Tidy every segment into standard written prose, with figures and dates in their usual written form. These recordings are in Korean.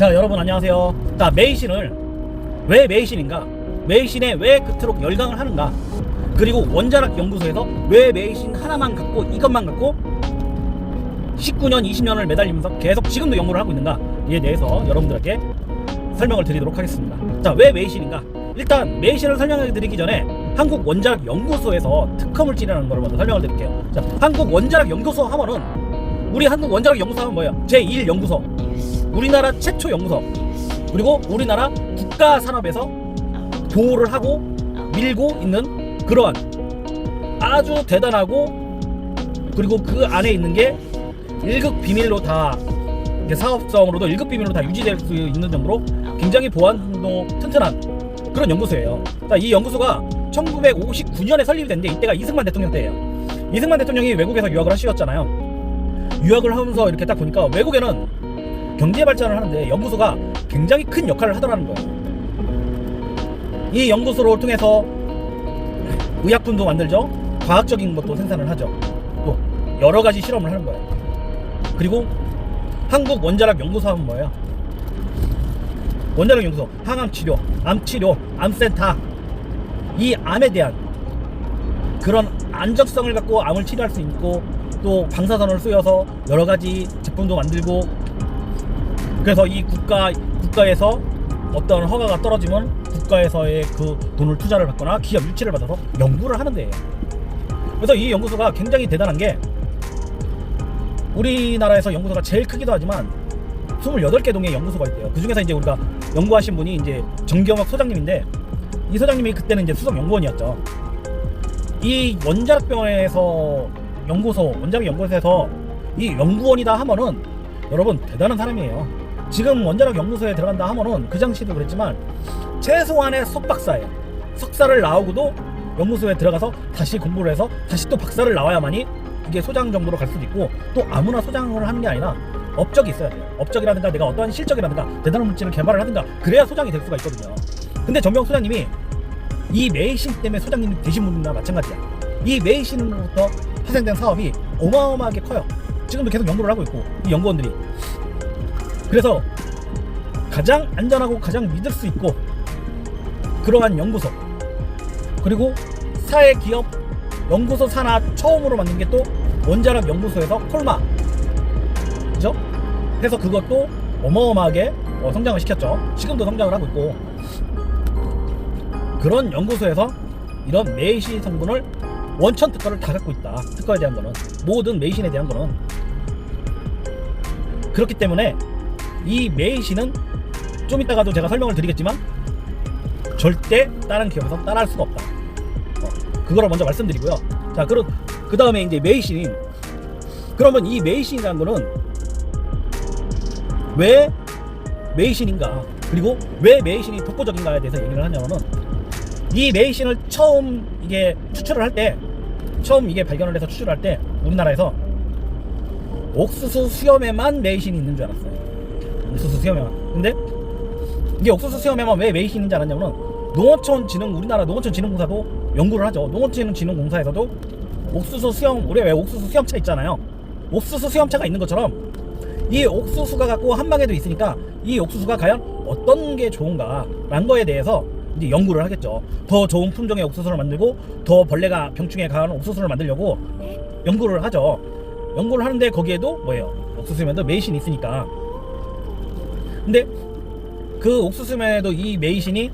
자, 여러분 안녕하세요. 자, 메이신을 왜 메이신인가? 메이신에 왜 그토록 열광을 하는가? 그리고 원자력 연구소에서 왜 메이신 하나만 갖고 이것만 갖고 19년 20년을 매달리면서 계속 지금도 연구를 하고 있는가에 대해서 여러분들에게 설명을 드리도록 하겠습니다. 자, 왜 메이신인가? 일단 메이신을 설명해 드리기 전에 한국 원자력 연구소에서 특허물질이라는 걸 먼저 설명을 드릴게요. 자, 한국 원자력 연구소 하면은 우리 한국 원자력 연구소 하면 뭐예요? 제1연구소, 우리나라 최초 연구소, 그리고 우리나라 국가산업에서 보호를 하고 밀고 있는 그러한 아주 대단하고, 그리고 그 안에 있는 게 1급 비밀로 다, 사업성으로도 1급 비밀로 다 유지될 수 있는 정도로 굉장히 보안도 튼튼한 그런 연구소예요. 이 연구소가 1959년에 설립이 됐는데 이때가 이승만 대통령 때예요. 이승만 대통령이 외국에서 유학을 하셨잖아요. 유학을 하면서 이렇게 딱 보니까 외국에는 경제 발전을 하는데 연구소가 굉장히 큰 역할을 하더라는 거예요. 이 연구소를 통해서 의약품도 만들죠. 과학적인 것도 생산을 하죠. 또 여러 가지 실험을 하는 거예요. 그리고 한국 원자력 연구소 하면 뭐예요? 원자력 연구소, 항암 치료, 암 치료, 암센터, 이 암에 대한 그런 안정성을 갖고 암을 치료할 수 있고, 또 방사선을 쓰여서 여러 가지 제품도 만들고, 그래서 이 국가에서 어떤 허가가 떨어지면 국가에서의 그 돈을 투자를 받거나 기업 유치를 받아서 연구를 하는 데예요. 그래서 이 연구소가 굉장히 대단한 게, 우리나라에서 연구소가 제일 크기도 하지만 28개 동의 연구소가 있대요. 그 중에서 이제 우리가 연구하신 분이 이제 정경혁 소장님인데, 이 소장님이 그때는 이제 수석 연구원이었죠. 이 원자력병원에서 원자력 연구소에서 이 연구원이다 하면은 여러분 대단한 사람이에요. 지금 원자력 연구소에 들어간다 하면은 그 당시도 그랬지만 최소한의 석박사예요. 석사를 나오고도 연구소에 들어가서 다시 공부를 해서 다시 또 박사를 나와야만이 이게 소장 정도로 갈 수도 있고, 또 아무나 소장을 하는 게 아니라 업적이 있어야 돼요. 업적이라든가 내가 어떠한 실적이라든가 대단한 물질을 개발을 하든가 그래야 소장이 될 수가 있거든요. 근데 정병 소장님이 이 메이신 때문에 소장님이 되신 분이나 마찬가지야. 이 메이신으로부터 파생된 사업이 어마어마하게 커요. 지금도 계속 연구를 하고 있고, 이 연구원들이. 그래서 가장 안전하고 가장 믿을 수 있고 그러한 연구소, 그리고 사회기업 연구소 산하 처음으로 만든 게 또 원자력 연구소에서 콜마, 그죠? 해서 그것도 어마어마하게 성장을 시켰죠. 지금도 성장을 하고 있고, 그런 연구소에서 이런 메이신 성분을 원천 특허를 다 갖고 있다. 특허에 대한 거는, 모든 메이신에 대한 거는. 그렇기 때문에 이 메이신은 좀 이따가도 제가 설명을 드리겠지만 절대 다른 기업에서 따라할 수가 없다. 그거를 먼저 말씀드리고요. 자, 그 다음에 이제 메이신. 그러면 이 메이신이라는 거는 왜 메이신인가, 그리고 왜 메이신이 독보적인가에 대해서 얘기를 하냐면은, 이 메이신을 처음 이게 추출을 할 때, 처음 이게 발견을 해서 추출을 할 때 우리나라에서 옥수수 수염에만 메이신이 있는 줄 알았어요. 옥수수 수염에만. 근데 이게 옥수수 수염에만 왜 메이신인지 알았냐면은, 우리나라 농어촌진흥공사도 연구를 하죠. 농어촌진흥공사에서도 옥수수 수염, 우리 왜 옥수수 수염차 있잖아요. 옥수수 수염차가 있는 것처럼 이 옥수수가 갖고 한방에도 있으니까 이 옥수수가 과연 어떤 게 좋은가 라는 거에 대해서 이제 연구를 하겠죠. 더 좋은 품종의 옥수수를 만들고 더 벌레가 병충해에 강한 옥수수를 만들려고 연구를 하죠. 연구를 하는데 거기에도 뭐예요? 옥수수면도 메이신이 있으니까. 근데 그 옥수수면에도 이 메이신이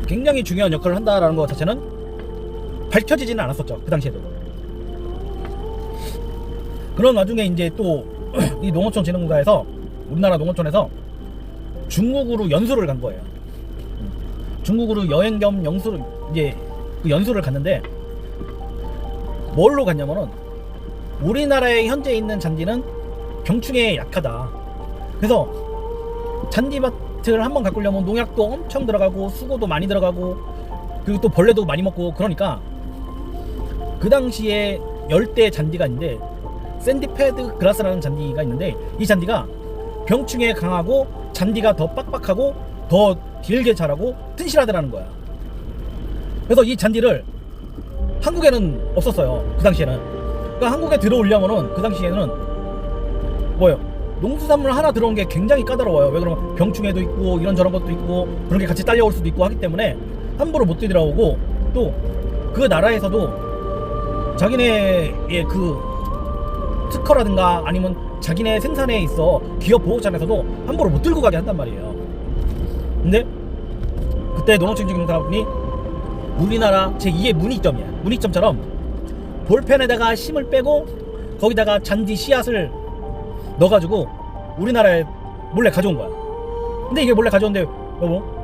굉장히 중요한 역할을 한다라는 것 자체는 밝혀지지는 않았었죠. 그 당시에도. 그런 와중에 이제 또 이 농어촌진흥공사에서, 우리나라 농어촌에서 중국으로 연수를 간 거예요. 중국으로 여행 겸 연수를, 이제 그 연수를 갔는데 뭘로 갔냐면은, 우리나라에 현재 있는 잔디는 병충해에 약하다. 그래서 잔디밭을 한번 가꾸려면 농약도 엄청 들어가고 수고도 많이 들어가고, 그리고 또 벌레도 많이 먹고, 그러니까 그 당시에 열대 잔디가 있는데 샌디패드 그라스라는 잔디가 있는데, 이 잔디가 병충해에 강하고 잔디가 더 빡빡하고 더 길게 자라고 튼실하더라는 거야. 그래서 이 잔디를 한국에는 없었어요. 그 당시에는. 그러니까 한국에 들어오려면은 그 당시에는 뭐예요? 농수산물 하나 들어온 게 굉장히 까다로워요. 왜 그러면 병충해도 있고 이런저런 것도 있고 그런 게 같이 딸려올 수도 있고 하기 때문에 함부로 못 들여오고, 또 그 나라에서도 자기네의 그 특허라든가 아니면 자기네 생산에 있어 기업 보호처에서도 함부로 못 들고 가게 한단 말이에요. 근데 그때 농어촌진흥사업원이 우리나라 제2의 문의점이야. 문의점처럼 볼펜에다가 심을 빼고 거기다가 잔디 씨앗을 넣어가지고 우리나라에 몰래 가져온 거야. 근데 이게 몰래 가져온데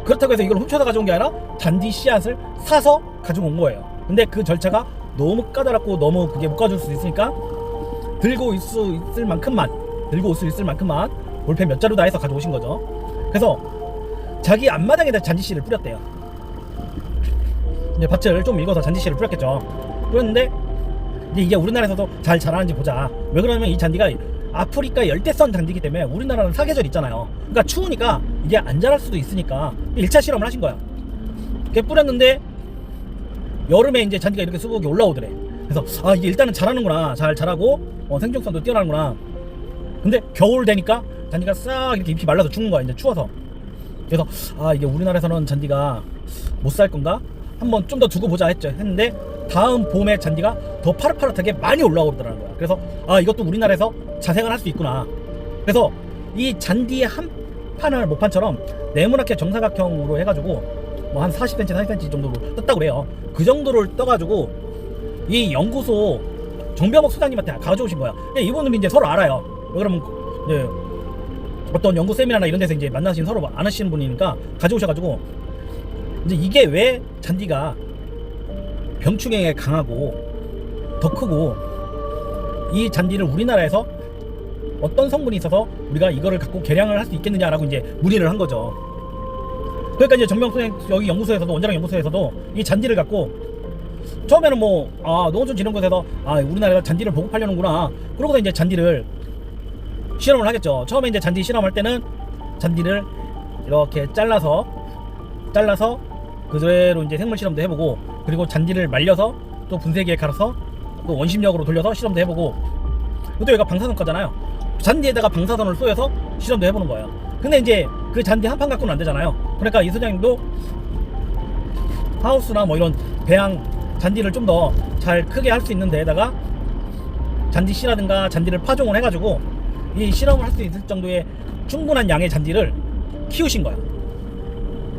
그렇다고 해서 이걸 훔쳐서 가져온 게 아니라 잔디 씨앗을 사서 가지고 온 거예요. 근데 그 절차가 너무 까다롭고 너무 그게 못 가져올 수 있으니까 들고 올 수 있을 만큼만 볼펜 몇 자루 다 해서 가져오신 거죠. 그래서 자기 앞마당에다 잔디씨를 뿌렸대요. 이제 밭을 좀 읽어서 잔디씨를 뿌렸겠죠. 뿌렸는데 이제 이게 우리나라에서도 잘 자라는지 보자. 왜 그러냐면 이 잔디가 아프리카 열대성 잔디이기 때문에 우리나라는 사계절 있잖아요. 그러니까 추우니까 이게 안 자랄 수도 있으니까 1차 실험을 하신 거야. 이렇게 뿌렸는데 여름에 이제 잔디가 이렇게 수북이 올라오더래. 그래서 아, 이게 일단은 자라는구나. 잘 자라고 생존성도 뛰어나는구나. 근데 겨울 되니까 잔디가 싹 이렇게 잎이 말라서 죽는 거야. 이제 추워서. 그래서 아, 이게 우리나라에서는 잔디가 못 살 건가? 한번 좀 더 두고 보자 했는데 다음 봄에 잔디가 더 파릇파릇하게 많이 올라오더라는 거야. 그래서 아, 이것도 우리나라에서 자생을 할 수 있구나. 그래서 이 잔디의 한 판을 모판처럼 네모나게 정사각형으로 해가지고 뭐 한 40cm, 40cm 정도로 떴다고 그래요. 그 정도를 떠가지고 이 연구소 정병옥 소장님한테 가져오신 거야. 이분은 이제 서로 알아요. 왜 그러면 이제 어떤 연구 세미나나 이런 데서 이제 만나신 서로 아시는 분이니까 가져오셔가지고 이제 이게 왜 잔디가 병충해에 강하고 더 크고 이 잔디를 우리나라에서 어떤 성분이 있어서 우리가 이거를 갖고 개량을 할 수 있겠느냐라고 이제 문의를 한 거죠. 그러니까 이제 정병수 여기 연구소에서도, 원자력 연구소에서도 이 잔디를 갖고 처음에는 뭐 농어촌진흥원에서 우리나라가 잔디를 보급하려는구나. 그러고서 이제 잔디를 실험을 하겠죠. 처음에 이제 잔디 실험할 때는 잔디를 이렇게 잘라서 그대로 이제 생물 실험도 해보고, 그리고 잔디를 말려서 또 분쇄기에 갈아서 또 원심력으로 돌려서 실험도 해보고, 또 여기가 방사선가잖아요. 잔디에다가 방사선을 쏘여서 실험도 해보는 거예요. 근데 이제 그 잔디 한 판 갖고는 안 되잖아요. 그러니까 이 소장님도 하우스나 뭐 이런 배양 잔디를 좀 더 잘 크게 할 수 있는 데에다가 잔디 씨라든가 잔디를 파종을 해가지고 이 실험을 할 수 있을 정도의 충분한 양의 잔디를 키우신 거예요.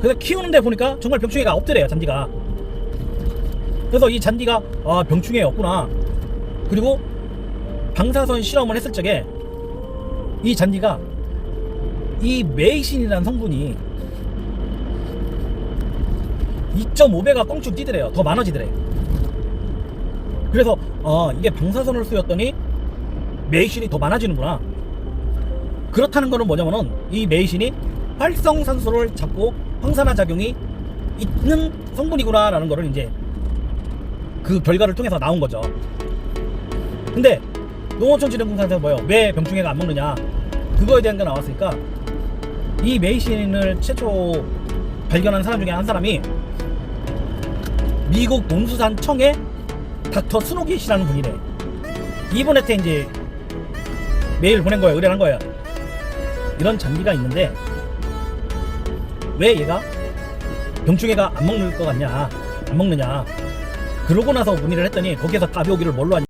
그래서 키우는데 보니까 정말 병충해가 없더래요, 잔디가. 그래서 이 잔디가 병충해 없구나. 그리고 방사선 실험을 했을 적에 이 잔디가 이 메이신이라는 성분이 2.5배가 껑충 뛰더래요. 더 많아지더래. 그래서 이게 방사선을 쏘였더니 메이신이 더 많아지는구나. 그렇다는 거는 뭐냐면은 이 메이신이 활성산소를 잡고 황산화 작용이 있는 성분이구나 라는 거를 이제 그 결과를 통해서 나온 거죠. 근데 농어촌진흥공사에서 뭐예요? 왜 병충해가 안 먹느냐, 그거에 대한 게 나왔으니까 이 메이신을 최초 발견한 사람 중에 한 사람이 미국 농수산청의 닥터 스노기 씨라는 분이래. 이분한테 이제 메일 보낸 거예요. 의뢰한 거예요. 이런 잔디가 있는데 왜 얘가 병충해가 안 먹는 것 같냐, 안 먹느냐. 그러고 나서 문의를 했더니 거기에서 답이 오기를 뭘로 하냐,